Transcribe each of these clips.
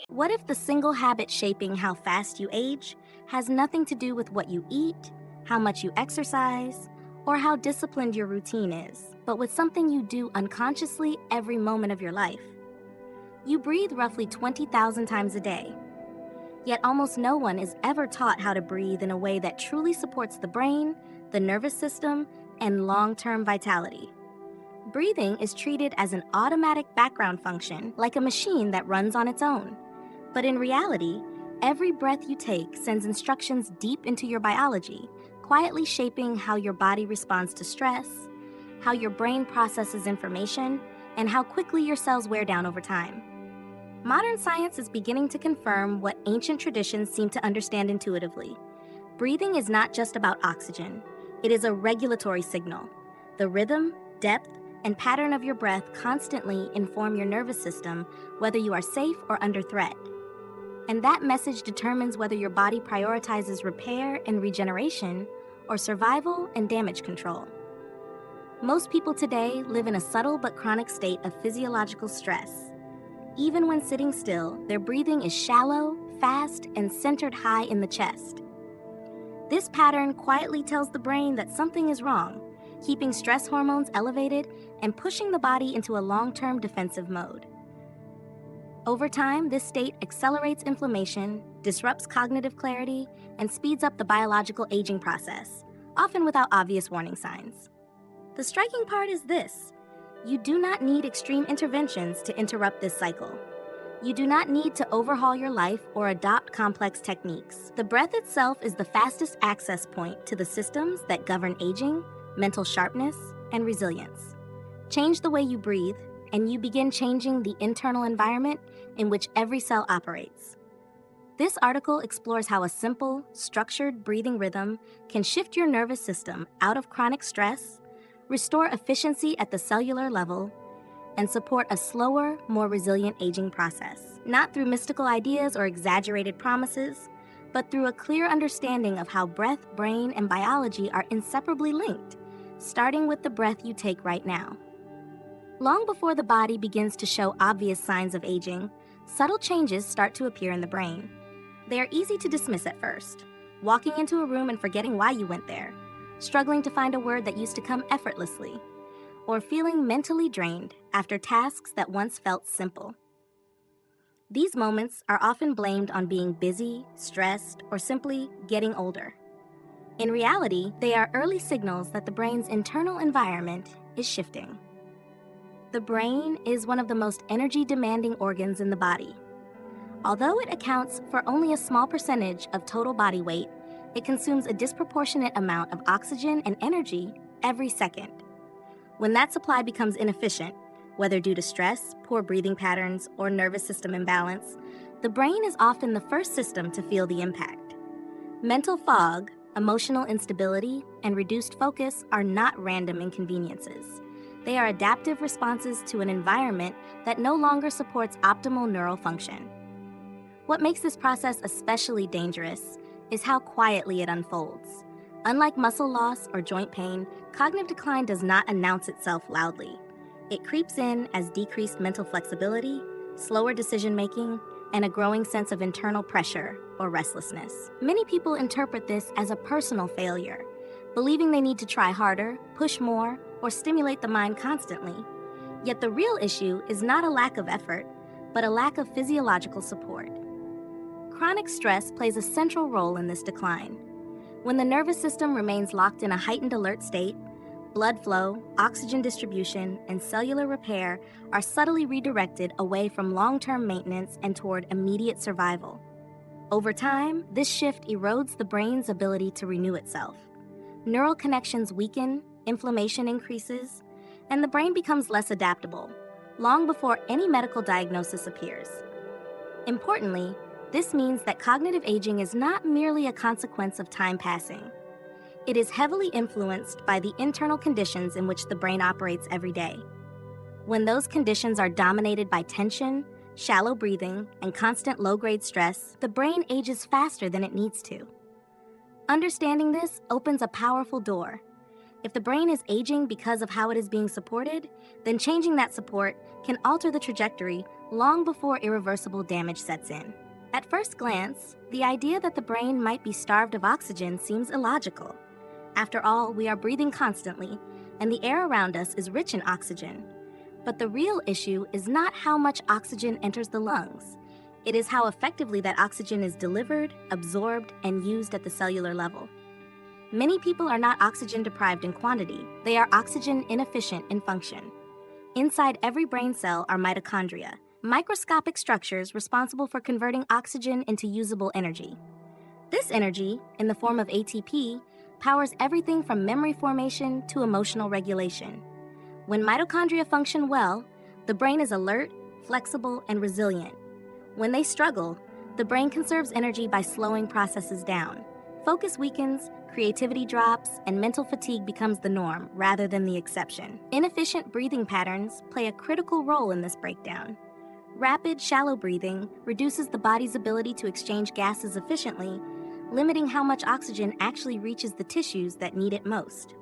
What if the single habit shaping how fast you age has nothing to do with what you eat, how much you exercise, or how disciplined your routine is, but with something you do unconsciously every moment of your life? You breathe roughly 20,000 times a day, yet almost no one is ever taught how to breathe in a way that truly supports the brain, the nervous system, and long-term vitality. Breathing is treated as an automatic background function, like a machine that runs on its own. But in reality, every breath you take sends instructions deep into your biology, quietly shaping how your body responds to stress, how your brain processes information, and how quickly your cells wear down over time. Modern science is beginning to confirm what ancient traditions seem to understand intuitively. Breathing is not just about oxygen. It is a regulatory signal. The rhythm, depth, and pattern of your breath constantly inform your nervous system whether you are safe or under threat. And that message determines whether your body prioritizes repair and regeneration or survival and damage control. Most people today live in a subtle but chronic state of physiological stress. Even when sitting still, their breathing is shallow, fast, and centered high in the chest. This pattern quietly tells the brain that something is wrong, keeping stress hormones elevated and pushing the body into a long-term defensive mode. Over time, this state accelerates inflammation, disrupts cognitive clarity, and speeds up the biological aging process, often without obvious warning signs. The striking part is this: you do not need extreme interventions to interrupt this cycle. You do not need to overhaul your life or adopt complex techniques. The breath itself is the fastest access point to the systems that govern aging, mental sharpness, and resilience. Change the way you breathe, and you begin changing the internal environment in which every cell operates. This article explores how a simple, structured breathing rhythm can shift your nervous system out of chronic stress, restore efficiency at the cellular level, and support a slower, more resilient aging process. Not through mystical ideas or exaggerated promises, but through a clear understanding of how breath, brain, and biology are inseparably linked, starting with the breath you take right now. Long before the body begins to show obvious signs of aging, subtle changes start to appear in the brain. They are easy to dismiss at first, walking into a room and forgetting why you went there, struggling to find a word that used to come effortlessly, or feeling mentally drained after tasks that once felt simple. These moments are often blamed on being busy, stressed, or simply getting older. In reality, they are early signals that the brain's internal environment is shifting. The brain is one of the most energy-demanding organs in the body. Although it accounts for only a small percentage of total body weight, it consumes a disproportionate amount of oxygen and energy every second. When that supply becomes inefficient, whether due to stress, poor breathing patterns, or nervous system imbalance, the brain is often the first system to feel the impact. Mental fog, emotional instability, and reduced focus are not random inconveniences. They are adaptive responses to an environment that no longer supports optimal neural function. What makes this process especially dangerous is how quietly it unfolds. Unlike muscle loss or joint pain, cognitive decline does not announce itself loudly. It creeps in as decreased mental flexibility, slower decision-making, and a growing sense of internal pressure or restlessness. Many people interpret this as a personal failure, believing they need to try harder, push more, or stimulate the mind constantly. Yet the real issue is not a lack of effort, but a lack of physiological support. Chronic stress plays a central role in this decline. When the nervous system remains locked in a heightened alert state, blood flow, oxygen distribution, and cellular repair are subtly redirected away from long-term maintenance and toward immediate survival. Over time, this shift erodes the brain's ability to renew itself. Neural connections weaken, inflammation increases, and the brain becomes less adaptable, long before any medical diagnosis appears. Importantly, this means that cognitive aging is not merely a consequence of time passing. It is heavily influenced by the internal conditions in which the brain operates every day. When those conditions are dominated by tension, shallow breathing, and constant low-grade stress, the brain ages faster than it needs to. Understanding this opens a powerful door. If the brain is aging because of how it is being supported, then changing that support can alter the trajectory long before irreversible damage sets in. At first glance, the idea that the brain might be starved of oxygen seems illogical. After all, we are breathing constantly, and the air around us is rich in oxygen. But the real issue is not how much oxygen enters the lungs. It is how effectively that oxygen is delivered, absorbed, and used at the cellular level. Many people are not oxygen deprived in quantity, they are oxygen inefficient in function. Inside every brain cell are mitochondria, microscopic structures responsible for converting oxygen into usable energy. This energy, in the form of ATP, powers everything from memory formation to emotional regulation. When mitochondria function well, the brain is alert, flexible, and resilient. When they struggle, the brain conserves energy by slowing processes down. Focus weakens, creativity drops, and mental fatigue becomes the norm rather than the exception. Inefficient breathing patterns play a critical role in this breakdown. Rapid, shallow breathing reduces the body's ability to exchange gases efficiently, limiting how much oxygen actually reaches the tissues that need it most.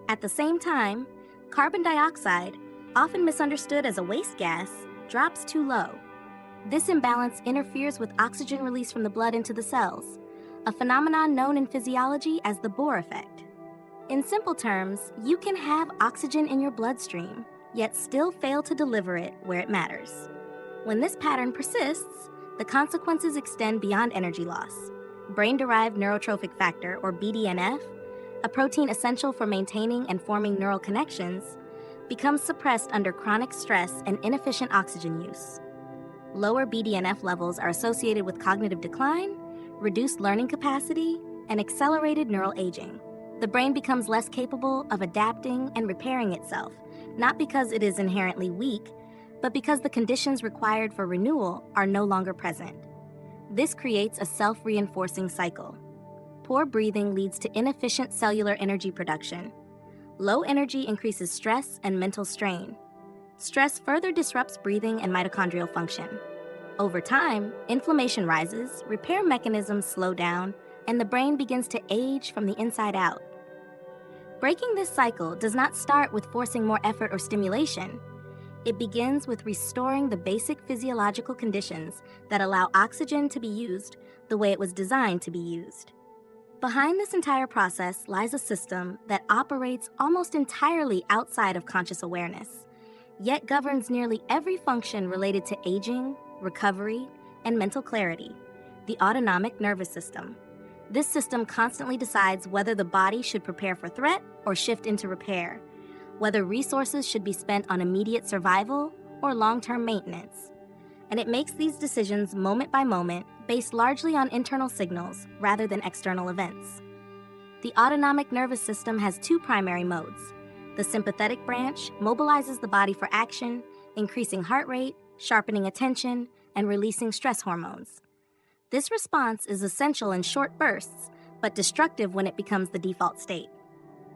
At the same time, carbon dioxide, often misunderstood as a waste gas, drops too low. This imbalance interferes with oxygen release from the blood into the cells, a phenomenon known in physiology as the Bohr effect. In simple terms, you can have oxygen in your bloodstream, yet still fail to deliver it where it matters. When this pattern persists, the consequences extend beyond energy loss. Brain-derived neurotrophic factor, or BDNF, a protein essential for maintaining and forming neural connections, becomes suppressed under chronic stress and inefficient oxygen use. Lower BDNF levels are associated with cognitive decline, reduced learning capacity, and accelerated neural aging. The brain becomes less capable of adapting and repairing itself, not because it is inherently weak, but because the conditions required for renewal are no longer present. This creates a self-reinforcing cycle. Poor breathing leads to inefficient cellular energy production. Low energy increases stress and mental strain. Stress further disrupts breathing and mitochondrial function. Over time, inflammation rises, repair mechanisms slow down, and the brain begins to age from the inside out. Breaking this cycle does not start with forcing more effort or stimulation. It begins with restoring the basic physiological conditions that allow oxygen to be used the way it was designed to be used. Behind this entire process lies a system that operates almost entirely outside of conscious awareness, yet governs nearly every function related to aging, recovery, and mental clarity: the autonomic nervous system. This system constantly decides whether the body should prepare for threat or shift into repair, whether resources should be spent on immediate survival or long-term maintenance. And it makes these decisions moment by moment, based largely on internal signals rather than external events. The autonomic nervous system has two primary modes. The sympathetic branch mobilizes the body for action, increasing heart rate, sharpening attention, and releasing stress hormones. This response is essential in short bursts, but destructive when it becomes the default state.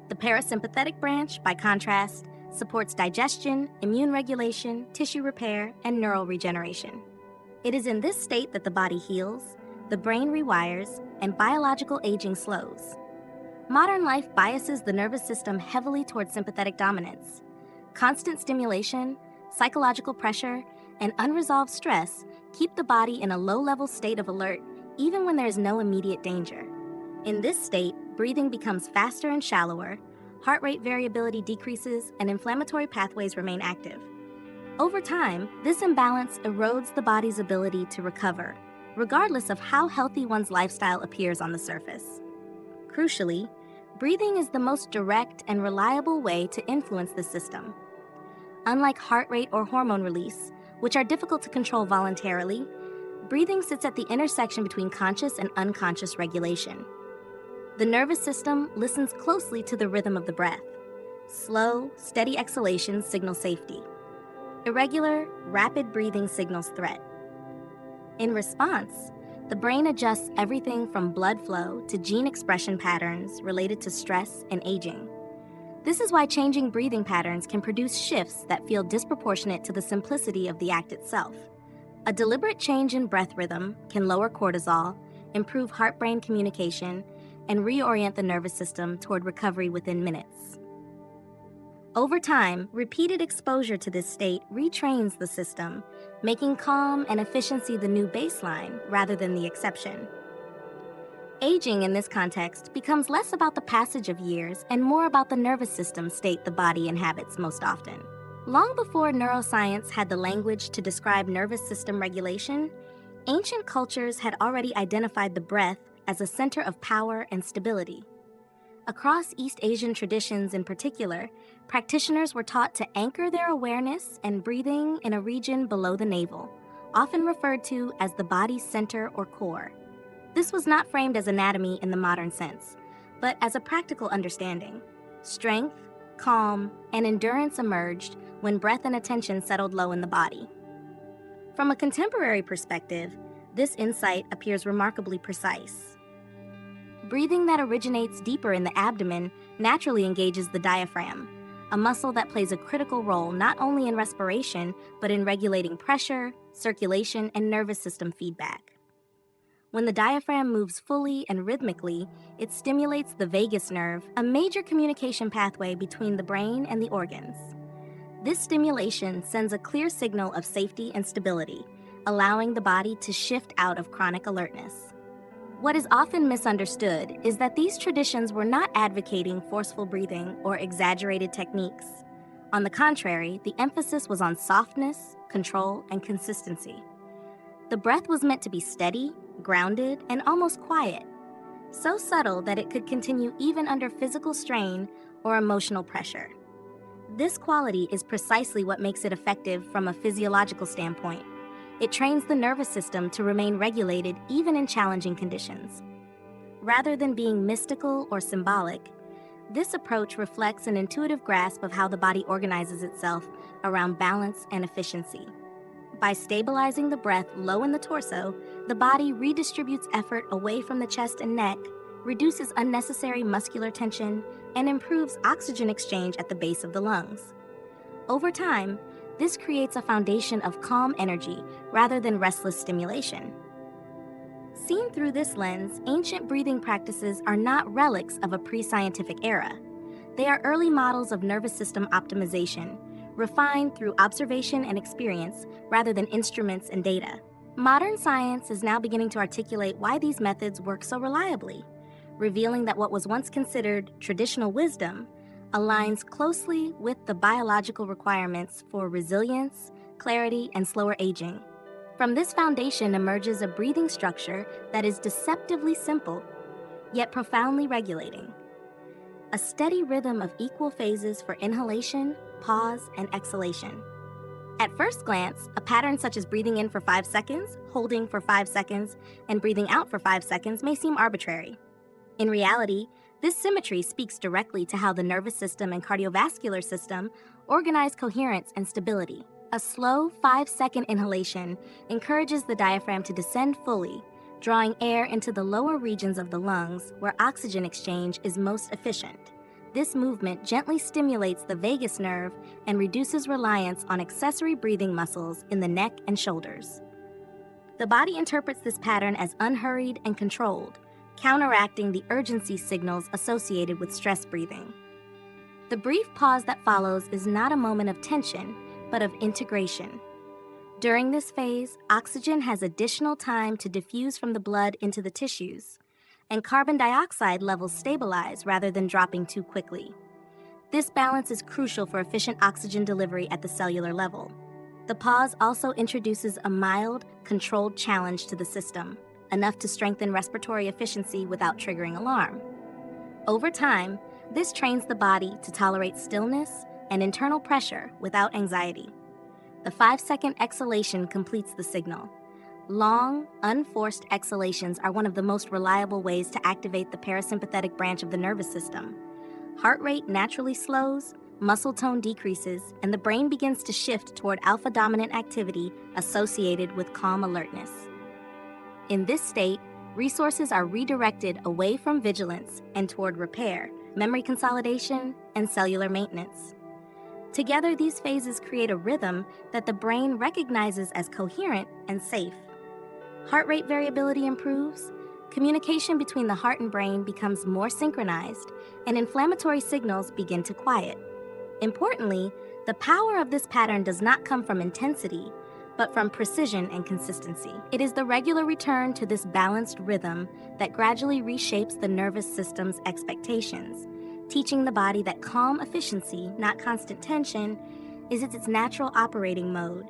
The parasympathetic branch, by contrast, supports digestion, immune regulation, tissue repair, and neural regeneration. It is in this state that the body heals, the brain rewires, and biological aging slows. Modern life biases the nervous system heavily towards sympathetic dominance. Constant stimulation, psychological pressure, and unresolved stress keep the body in a low-level state of alert even when there is no immediate danger. In this state, breathing becomes faster and shallower, heart rate variability decreases, and inflammatory pathways remain active. Over time, this imbalance erodes the body's ability to recover, regardless of how healthy one's lifestyle appears on the surface. Crucially, breathing is the most direct and reliable way to influence the system. Unlike heart rate or hormone release, which are difficult to control voluntarily, breathing sits at the intersection between conscious and unconscious regulation. The nervous system listens closely to the rhythm of the breath. Slow, steady exhalations signal safety. Irregular, rapid breathing signals threat. In response, the brain adjusts everything from blood flow to gene expression patterns related to stress and aging. This is why changing breathing patterns can produce shifts that feel disproportionate to the simplicity of the act itself. A deliberate change in breath rhythm can lower cortisol, improve heart-brain communication, and reorient the nervous system toward recovery within minutes. Over time, repeated exposure to this state retrains the system, making calm and efficiency the new baseline rather than the exception. Aging in this context becomes less about the passage of years and more about the nervous system state the body inhabits most often. Long before neuroscience had the language to describe nervous system regulation, ancient cultures had already identified the breath as a center of power and stability. Across East Asian traditions in particular, practitioners were taught to anchor their awareness and breathing in a region below the navel, often referred to as the body's center or core. This was not framed as anatomy in the modern sense, but as a practical understanding. Strength, calm, and endurance emerged when breath and attention settled low in the body. From a contemporary perspective, this insight appears remarkably precise. Breathing that originates deeper in the abdomen naturally engages the diaphragm, a muscle that plays a critical role not only in respiration, but in regulating pressure, circulation, and nervous system feedback. When the diaphragm moves fully and rhythmically, it stimulates the vagus nerve, a major communication pathway between the brain and the organs. This stimulation sends a clear signal of safety and stability, allowing the body to shift out of chronic alertness. What is often misunderstood is that these traditions were not advocating forceful breathing or exaggerated techniques. On the contrary, the emphasis was on softness, control, and consistency. The breath was meant to be steady, grounded, and almost quiet, so subtle that it could continue even under physical strain or emotional pressure. This quality is precisely what makes it effective from a physiological standpoint. It trains the nervous system to remain regulated even in challenging conditions. Rather than being mystical or symbolic, this approach reflects an intuitive grasp of how the body organizes itself around balance and efficiency. By stabilizing the breath low in the torso, the body redistributes effort away from the chest and neck, reduces unnecessary muscular tension, and improves oxygen exchange at the base of the lungs. Over time, this creates a foundation of calm energy rather than restless stimulation. Seen through this lens, ancient breathing practices are not relics of a pre-scientific era. They are early models of nervous system optimization, refined through observation and experience rather than instruments and data. Modern science is now beginning to articulate why these methods work so reliably, revealing that what was once considered traditional wisdom aligns closely with the biological requirements for resilience, clarity, and slower aging. From this foundation emerges a breathing structure that is deceptively simple, yet profoundly regulating. A steady rhythm of equal phases for inhalation, pause, and exhalation. At first glance, a pattern such as breathing in for 5 seconds, holding for 5 seconds, and breathing out for 5 seconds may seem arbitrary. In reality, this symmetry speaks directly to how the nervous system and cardiovascular system organize coherence and stability. A slow 5-second inhalation encourages the diaphragm to descend fully, drawing air into the lower regions of the lungs where oxygen exchange is most efficient. This movement gently stimulates the vagus nerve and reduces reliance on accessory breathing muscles in the neck and shoulders. The body interprets this pattern as unhurried and controlled, counteracting the urgency signals associated with stress breathing. The brief pause that follows is not a moment of tension, but of integration. During this phase, oxygen has additional time to diffuse from the blood into the tissues, and carbon dioxide levels stabilize rather than dropping too quickly. This balance is crucial for efficient oxygen delivery at the cellular level. The pause also introduces a mild, controlled challenge to the system, enough to strengthen respiratory efficiency without triggering alarm. Over time, this trains the body to tolerate stillness and internal pressure without anxiety. The 5-second exhalation completes the signal. Long, unforced exhalations are one of the most reliable ways to activate the parasympathetic branch of the nervous system. Heart rate naturally slows, muscle tone decreases, and the brain begins to shift toward alpha-dominant activity associated with calm alertness. In this state, resources are redirected away from vigilance and toward repair, memory consolidation, and cellular maintenance. Together, these phases create a rhythm that the brain recognizes as coherent and safe. Heart rate variability improves, Communication between the heart and brain becomes more synchronized, and inflammatory signals begin to quiet. Importantly, the power of this pattern does not come from intensity, but from precision and consistency. It is the regular return to this balanced rhythm that gradually reshapes the nervous system's expectations, teaching the body that calm efficiency, not constant tension, is its natural operating mode.